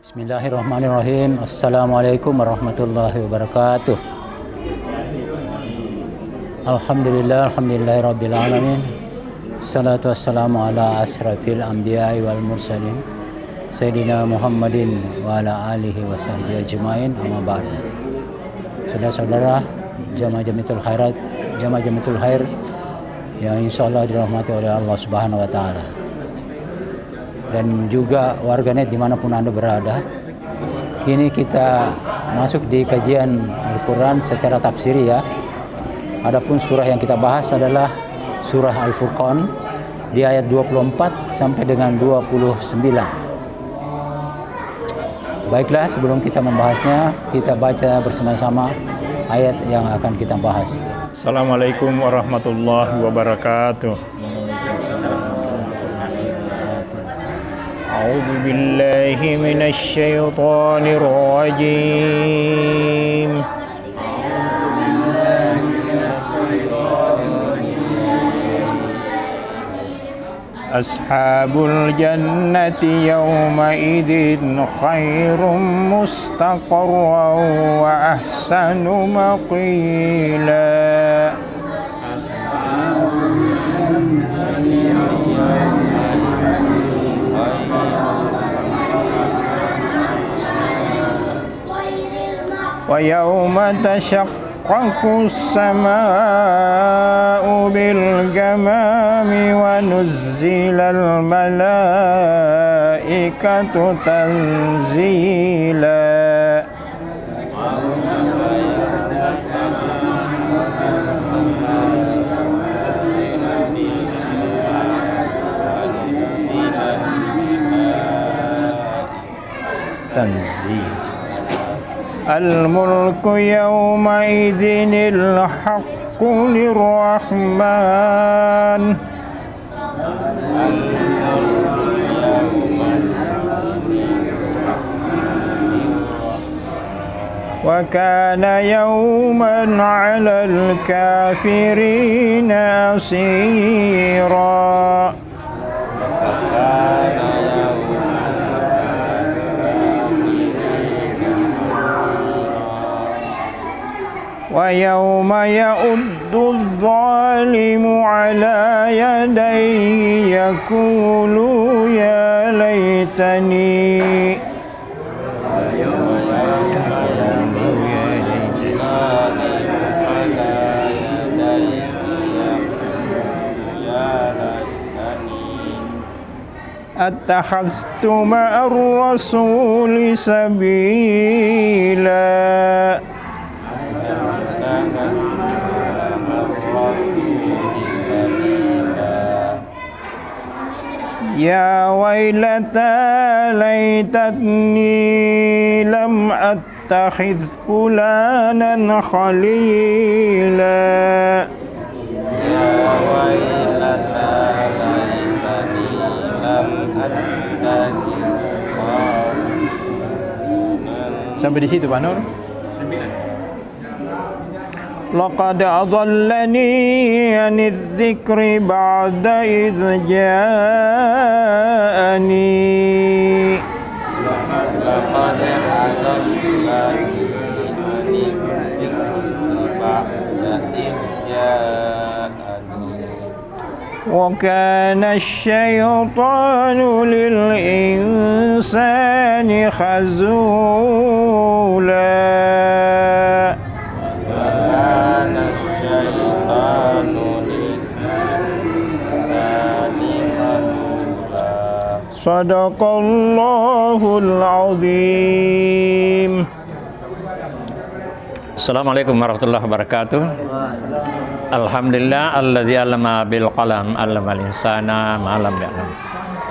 Bismillahirrahmanirrahim. Assalamualaikum warahmatullahi wabarakatuh. Alhamdulillahirabbil alamin. Assalatu wassalamu ala asrafil anbiya'i wal mursalin Sayyidina Muhammadin wa ala alihi wa sahbihi ajmain, amma ba'du. Saudara-saudara jamaah Jamiatul Khairat, jamaah Jamiatul Khair yang insyaallah dirahmati oleh Allah Subhanahu wa taala, dan juga warganet dimanapun Anda berada. Kini kita masuk di kajian Al-Quran secara tafsiri ya. Adapun surah yang kita bahas adalah surah Al-Furqan di ayat 24 sampai dengan 29. Baiklah, sebelum kita membahasnya, kita baca bersama-sama ayat yang akan kita bahas. Assalamualaikum warahmatullahi wabarakatuh. A'udzu billahi minasy syaithanir rajim. Ashabul jannati yawma idzin khairum mustaqarran wa ahsanu maqila. Wa yawma tashaqqaqu as-samaa'u bil ghamami wa nuzzila al malaa'ikatu tanzila. Tanzil. Al-mulku yawma idzinil haqqu lirrahman. Wa kana yawman 'alal kafirina asira. Wa yawma ya'uddu adh-dhalimu 'ala yadayhi yaqulu ya laitani attakhadhtu ma'ar rasuli sabila. Ya wailata laitani lam attakhidh fulanan khalila. Ya wailata laitani lam attakhidh fulanan. Sampai di situ Pak Nur? 9. Laqad adallani 'anidh dzikri ba'da idz ja'ani. Laqad adallani 'anidz dzikri ba'da idz ja'ani. Wa kana asy-syaitanu lil insani khazula. Sadaqallahul azim. Assalamualaikum warahmatullahi wabarakatuh. Alhamdulillah alladzi 'allama bil qalam 'allamal insana ma lam ya'lam.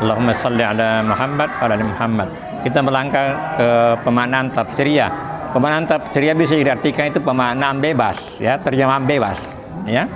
Allahumma shalli ala Muhammad wa ala Muhammad. Kita melangkah ke pemaknaan tafsiriyah. Pemaknaan tafsiriyah bisa diartikan itu pemaknaan bebas, ya, terjemahan bebas, ya.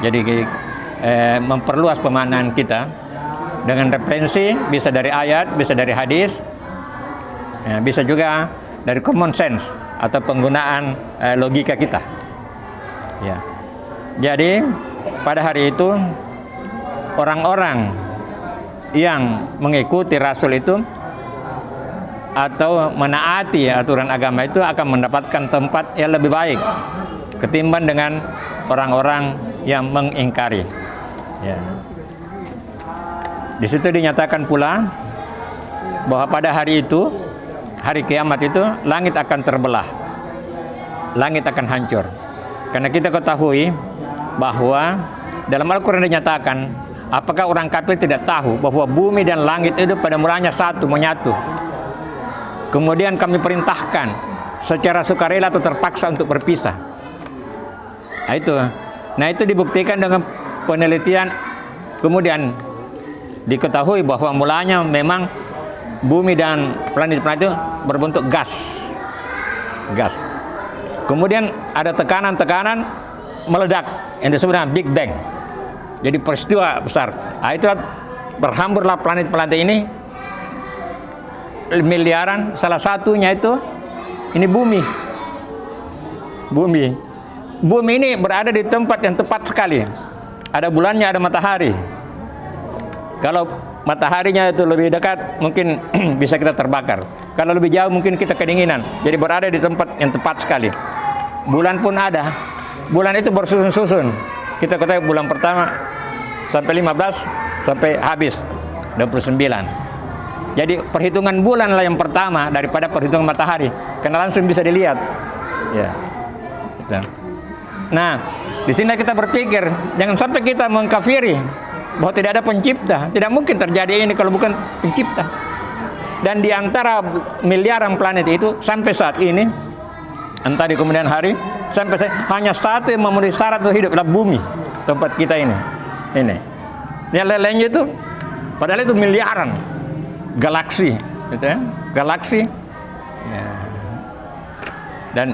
Jadi memperluas pemaknaan kita dengan referensi, bisa dari ayat, bisa dari hadis, ya, bisa juga dari common sense atau penggunaan logika kita. Ya. Jadi pada hari itu orang-orang yang mengikuti Rasul itu atau menaati aturan agama itu akan mendapatkan tempat yang lebih baik ketimbang dengan orang-orang yang mengingkari. Ya. Di situ dinyatakan pula bahwa pada hari itu, hari kiamat itu, langit akan terbelah, langit akan hancur. Karena kita ketahui bahwa dalam Al-Quran dinyatakan, apakah orang kafir tidak tahu bahwa bumi dan langit itu pada mulanya satu, menyatu. Kemudian kami perintahkan secara sukarela atau terpaksa untuk berpisah. Nah itu dibuktikan dengan penelitian. Kemudian diketahui bahwa mulanya memang bumi dan planet-planet itu berbentuk gas. Kemudian ada tekanan-tekanan meledak yang disebut dengan Big Bang. Jadi peristiwa besar. Nah, itu berhamburlah planet-planet ini miliaran. Salah satunya itu ini bumi. Bumi ini berada di tempat yang tepat sekali. Ada bulannya, ada matahari. Kalau mataharinya itu lebih dekat, mungkin bisa kita terbakar. Kalau lebih jauh, mungkin kita kedinginan. Jadi berada di tempat yang tepat sekali. Bulan pun ada. Bulan itu bersusun-susun. Kita ketahui bulan pertama sampai 15 sampai habis 29. Jadi perhitungan bulan lah yang pertama daripada perhitungan matahari, karena langsung bisa dilihat. Ya. Nah, di sini kita berpikir jangan sampai kita mengkafiri bahwa tidak ada pencipta. Tidak mungkin terjadi ini kalau bukan pencipta. Dan di antara miliaran planet itu sampai saat ini, entah di kemudian hari, hanya satu yang memenuhi syarat untuk hidup, adalah bumi, tempat kita ini. Yang lainnya itu, padahal itu miliaran galaksi, gitu ya, galaksi. Ya. Dan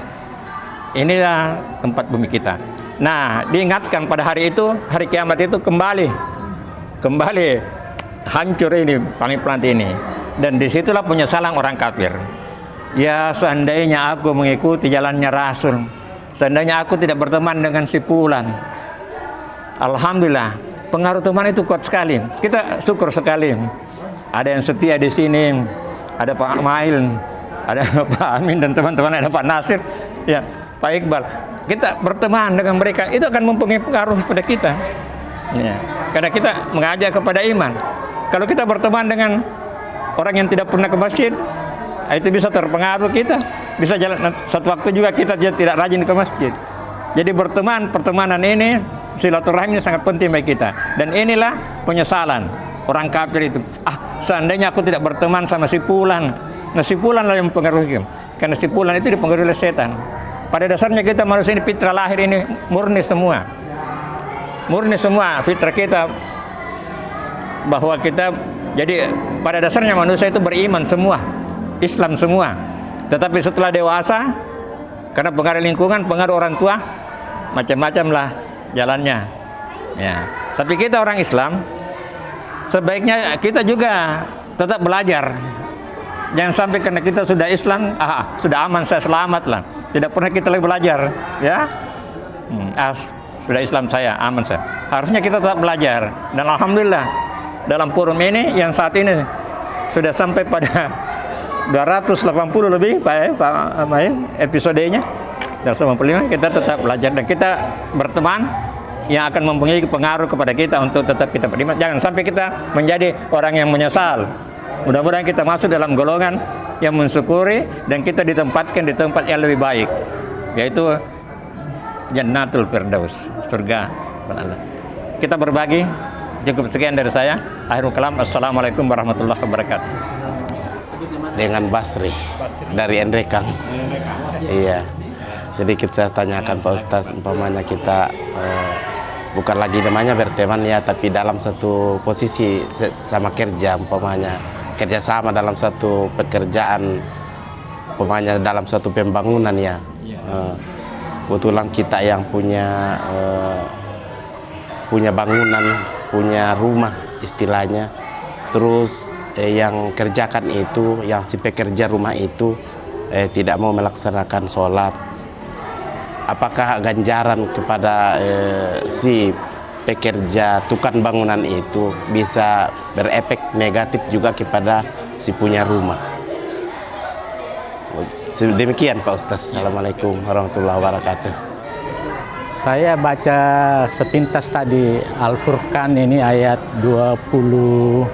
inilah tempat bumi kita. Nah, diingatkan pada hari itu, hari kiamat itu kembali hancur ini planet-planet ini. Dan disitulah penyesalan orang kafir. Ya, seandainya aku mengikuti jalannya Rasul, seandainya aku tidak berteman dengan si fulan. Alhamdulillah, pengaruh teman itu kuat sekali. Kita syukur sekali. Ada yang setia di sini, ada Pak Mail, ada Pak Amin dan teman-teman, ada Pak Nasir, ya, Pak Iqbal. Kita berteman dengan mereka, itu akan mempunyai pengaruh pada kita. Ya, karena kita mengajak kepada iman. Kalau kita berteman dengan orang yang tidak pernah ke masjid, itu bisa terpengaruh kita. Bisa jalan satu waktu juga kita tidak rajin ke masjid. Jadi pertemanan ini, silaturahim ini sangat penting bagi kita. Dan inilah penyesalan orang kafir itu. Seandainya aku tidak berteman sama si fulan. Nah, si fulan lah yang mempengaruhi. Karena si fulan itu dipengaruhi oleh setan. Pada dasarnya kita manusia ini, fitrah lahir ini murni semua. Murni semua fitrah kita, bahwa kita, jadi pada dasarnya manusia itu beriman semua, Islam semua. Tetapi setelah dewasa, karena pengaruh lingkungan, pengaruh orang tua, macam-macam lah jalannya. Ya. Tapi kita orang Islam, sebaiknya kita juga tetap belajar. Jangan sampai karena kita sudah Islam, sudah aman, saya selamat lah. Tidak pernah kita lagi belajar, ya. Sudah Islam saya, aman saya. Harusnya kita tetap belajar. Dan alhamdulillah, dalam forum ini yang saat ini sudah sampai pada 280 lebih Pak episodenya. 285 kita tetap belajar dan kita berteman yang akan mempunyai pengaruh kepada kita untuk tetap kita beriman. Jangan sampai kita menjadi orang yang menyesal. Mudah-mudahan kita masuk dalam golongan yang mensyukuri dan kita ditempatkan di tempat yang lebih baik, yaitu Jannatul Firdaus, surga Allah. Kita berbagi. Cukup sekian dari saya. Akhirul kalam. Assalamualaikum warahmatullahi wabarakatuh. Dengan Basri dari Endrekang. Iya. Sedikit saya tanyakan Pak Ustaz, umpamanya kita bukan lagi namanya berteman ya, tapi dalam satu posisi sama kerja, umpamanya kerjasama dalam satu pekerjaan, umpamanya dalam suatu pembangunan ya. Kebetulan kita yang punya bangunan, punya rumah istilahnya, terus yang kerjakan itu, yang si pekerja rumah itu tidak mau melaksanakan sholat, apakah ganjaran kepada si pekerja tukang bangunan itu bisa berefek negatif juga kepada si punya rumah? Demikian Pak Ustaz. Assalamualaikum warahmatullahi wabarakatuh. Saya baca sepintas tadi Al-Furqan ini ayat 24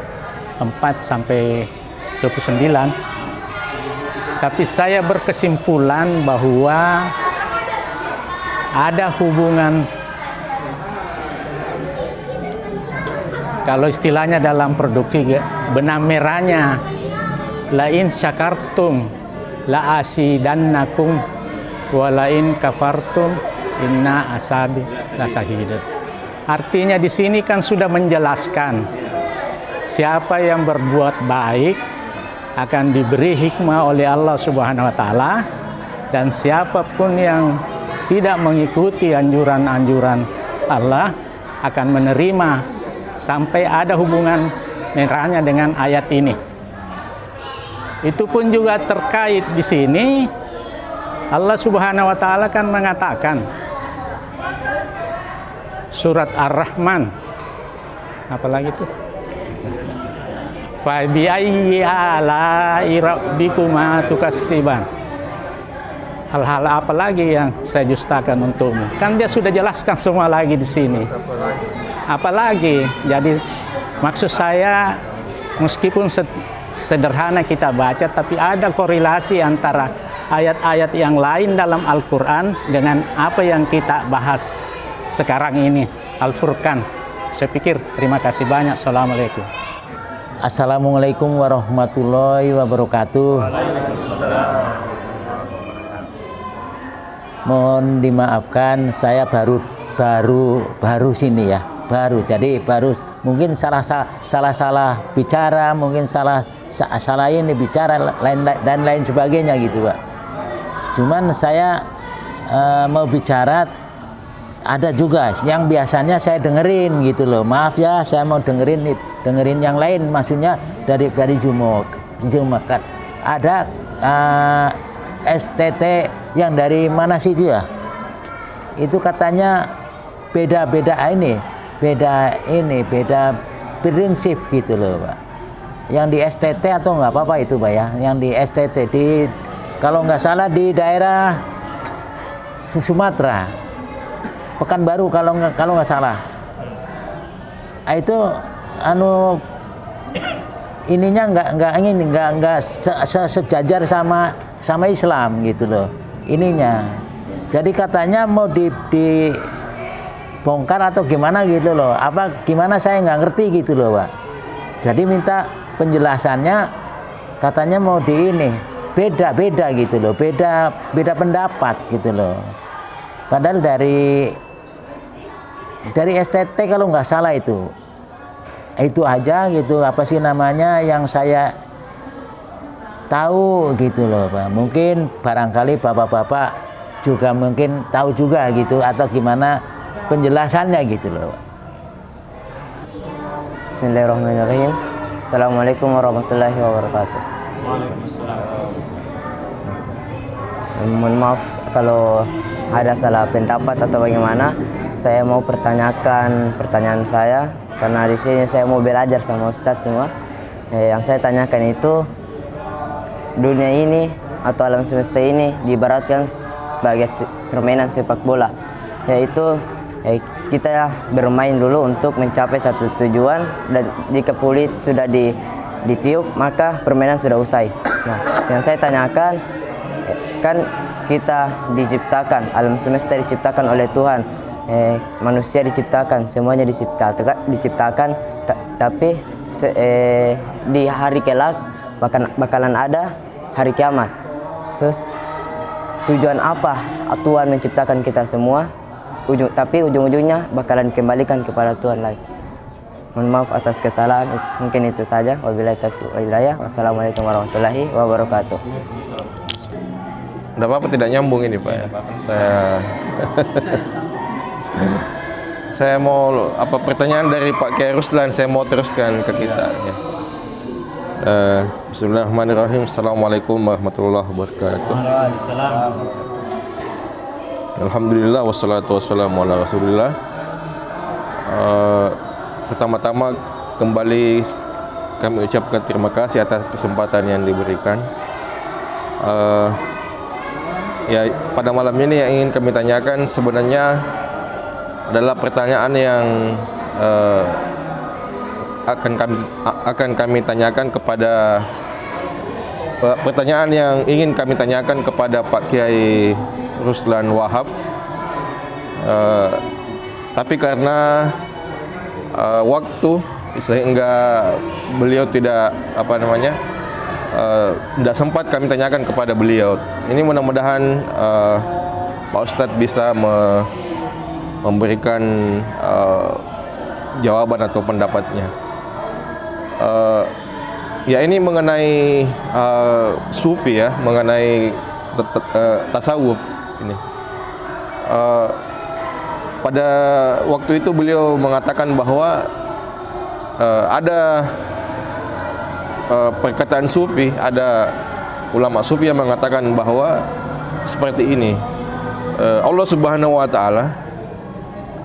sampai 29. Tapi saya berkesimpulan bahwa ada hubungan, kalau istilahnya dalam produksi, benang merahnya, lain syakartum la asidannakum walain kafartum inna asabi lasahidat. Artinya di sini kan sudah menjelaskan siapa yang berbuat baik akan diberi hikmah oleh Allah Subhanahu wa taala, dan siapapun yang tidak mengikuti anjuran-anjuran Allah akan menerima, sampai ada hubungan merahnya dengan ayat ini. Itu pun juga terkait di sini Allah Subhanahu wa taala kan mengatakan surat Ar-Rahman, apalagi itu? Fa bi ayyi ala'i rabbikuma tukassiban. Hal-hal apa lagi yang saya dustakan untukmu? Kan dia sudah jelaskan semua lagi di sini. Apalagi? Jadi maksud saya, meskipun sederhana kita baca, tapi ada korelasi antara ayat-ayat yang lain dalam Al-Quran dengan apa yang kita bahas sekarang ini, Al-Furqan. Saya pikir terima kasih banyak. Assalamualaikum. Assalamualaikum warahmatullahi wabarakatuh. Mohon dimaafkan, saya baru sini ya, jadi mungkin salah bicara, mungkin salah ini bicara dan lain sebagainya gitu Pak. Cuman saya mau bicara, ada juga yang biasanya saya dengerin gitu loh. Maaf ya, saya mau dengerin yang lain, maksudnya dari Jumakat. Ada STT yang dari mana sih itu ya? Itu katanya beda prinsip gitu loh Pak. Yang di STT atau nggak apa-apa itu Pak ya? Yang di STT kalau nggak salah di daerah Sumatera, Pekanbaru kalau nggak salah. Itu ininya nggak sejajar sama Islam gitu loh ininya. Jadi katanya mau dibongkar atau gimana gitu loh. Apa gimana saya nggak ngerti gitu loh Pak. Jadi minta penjelasannya, katanya mau beda gitu loh, beda pendapat gitu loh. Padahal dari STT kalau nggak salah itu aja gitu, apa sih namanya yang saya tahu gitu loh Pak. Mungkin barangkali bapak-bapak juga mungkin tahu juga gitu, atau gimana penjelasannya gitu loh. Bismillahirrahmanirrahim. Assalamualaikum warahmatullahi wabarakatuh. Mohon maaf kalau ada salah pendapat atau bagaimana. Saya mau pertanyakan pertanyaan saya, karena di sini saya mau belajar sama Ustadz semua. Yang saya tanyakan itu, dunia ini atau alam semesta ini diibaratkan sebagai permainan sepak bola, yaitu kita bermain dulu untuk mencapai satu tujuan, dan jika peluit sudah ditiup maka permainan sudah usai. Nah, yang saya tanyakan, kan kita diciptakan, alam semesta diciptakan oleh Tuhan, manusia diciptakan, semuanya diciptakan, tapi di hari kelak bakalan ada hari kiamat. Terus tujuan apa Tuhan menciptakan kita semua? Tapi ujung-ujungnya bakalan dikembalikan kepada Tuhan lagi. Mohon maaf atas kesalahan, mungkin itu saja. Wabillahi taufiq wal hidayah. Wassalamualaikum warahmatullahi wabarakatuh. Tidak apa-apa, tidak nyambung ini Pak ya. Saya mau pertanyaan dari Pak Kiai Ruslan, saya mau teruskan ke kita ya. Bismillahirrahmanirrahim. Assalamualaikum warahmatullahi wabarakatuh. Alhamdulillah wassalatu wassalamu ala Rasulillah. Pertama-tama kembali kami ucapkan terima kasih atas kesempatan yang diberikan. Ya, pada malam ini yang ingin kami tanyakan sebenarnya adalah pertanyaan yang akan kami tanyakan kepada pertanyaan yang ingin kami tanyakan kepada Pak Kiai Ruslan Wahab. Tapi karena waktu sehingga beliau tidak tidak sempat kami tanyakan kepada beliau. Ini mudah-mudahan Pak Ustadz bisa memberikan jawaban atau pendapatnya. Ya, ini mengenai sufi ya, mengenai tasawuf ini. Pada waktu itu beliau mengatakan bahwa ada perkataan sufi, ada ulama sufi yang mengatakan bahwa seperti ini, Allah Subhanahu wa Ta'ala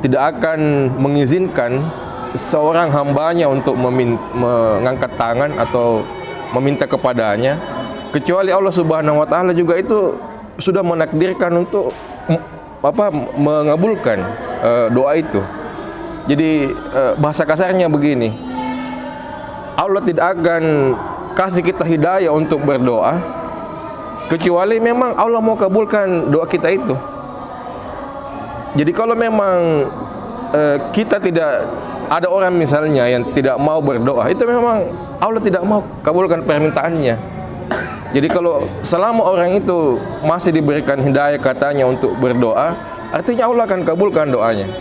tidak akan mengizinkan seorang hambanya untuk mengangkat tangan atau meminta kepadanya, kecuali Allah Subhanahu wa Ta'ala juga itu sudah menakdirkan untuk mengabulkan doa itu. Jadi bahasa kasarnya begini, Allah tidak akan kasih kita hidayah untuk berdoa kecuali memang Allah mau kabulkan doa kita itu. Jadi kalau memang kita tidak, ada orang misalnya yang tidak mau berdoa, itu memang Allah tidak mau kabulkan permintaannya. Jadi kalau selama orang itu masih diberikan hidayah katanya untuk berdoa, artinya Allah akan kabulkan doanya.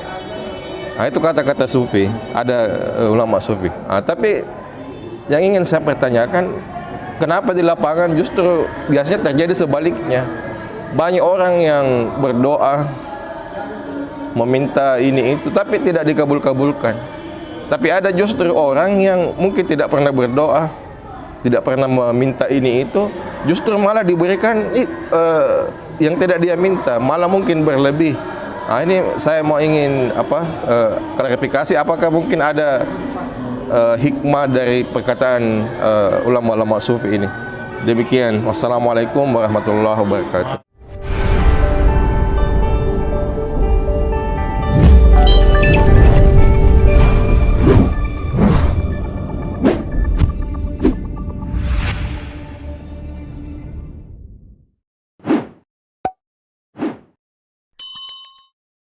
Nah, itu kata-kata sufi, ada ulama sufi. Nah, tapi yang ingin saya pertanyakan, kenapa di lapangan justru biasanya terjadi sebaliknya? Banyak orang yang berdoa, meminta ini itu, tapi tidak dikabul-kabulkan. Tapi ada justru orang yang mungkin tidak pernah berdoa, tidak pernah meminta ini itu, justru malah diberikan yang tidak dia minta, malah mungkin berlebih. Nah, ini saya mau ingin klarifikasi, apakah mungkin ada hikmah dari perkataan ulama-ulama sufi ini. Demikian. Wassalamualaikum warahmatullahi wabarakatuh.